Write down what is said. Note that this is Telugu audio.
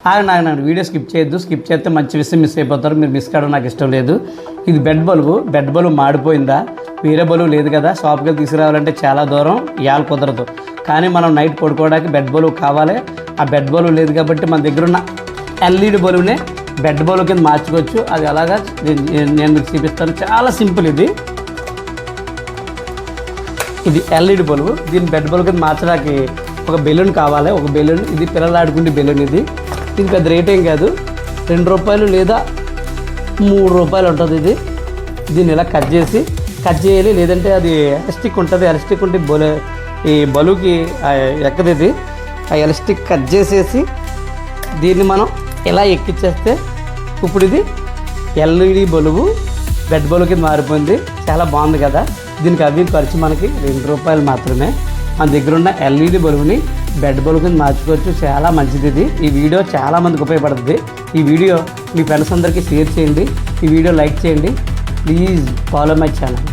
నాకు వీడియో స్కిప్ చేయొద్దు, స్కిప్ చేస్తే మంచి విషయం మిస్ అయిపోతారు. మీరు మిస్ కావడం నాకు ఇష్టం లేదు. ఇది బెడ్ బల్బు మాడిపోయిందా, వేరే బల్బు లేదు కదా, షాప్కి వెళ్ళి తీసుకురావాలంటే చాలా దూరం, ఇవాళ కుదరదు. కానీ మనం నైట్ పడుకోవడానికి బెడ్ బల్బు కావాలి. ఆ బెడ్ బల్బు లేదు కాబట్టి మన దగ్గర ఉన్న ఎల్ఈడి బల్బునే బెడ్ బల్బు కింద మార్చుకోవచ్చు. అది అలాగా నేను మీకు చూపిస్తాను. చాలా సింపుల్. ఇది ఎల్ఈడి బల్బు. దీన్ని బెడ్ బల్బు కింద మార్చడానికి ఒక బెలూన్ కావాలి. ఒక బెలూన్, ఇది పిల్లలు ఆడుకునే బెలూన్. ఇది పెద్ద రేట్ ఏం కాదు, ₹2 లేదా ₹3 ఉంటుంది. దీన్ని ఇలా కట్ చేయాలి. లేదంటే అది ఎలాస్టిక్ ఉంటుంది. ఎలాస్టిక్ ఉంటే ఈ బలుకి ఎక్కదు. ఇది ఆ ఎలాస్టిక్ కట్ చేసేసి దీన్ని మనం ఇలా ఎక్కిచ్చేస్తే ఇప్పుడు ఇది ఎల్ఈడి బల్బు బెడ్ బల్బు కింద మారిపోయింది. చాలా బాగుంది కదా. దీనికి అవి ఖర్చు మనకి ₹2 మాత్రమే. మన దగ్గర ఉన్న ఎల్ఈడి బల్బుని బెడ్ బల్బు కింద మార్చుకోవచ్చు. చాలా మంచిది ఇది. ఈ వీడియో చాలామందికి ఉపయోగపడుతుంది. ఈ వీడియో మీ ఫ్రెండ్స్ అందరికీ షేర్ చేయండి. ఈ వీడియో లైక్ చేయండి. Please follow my channel.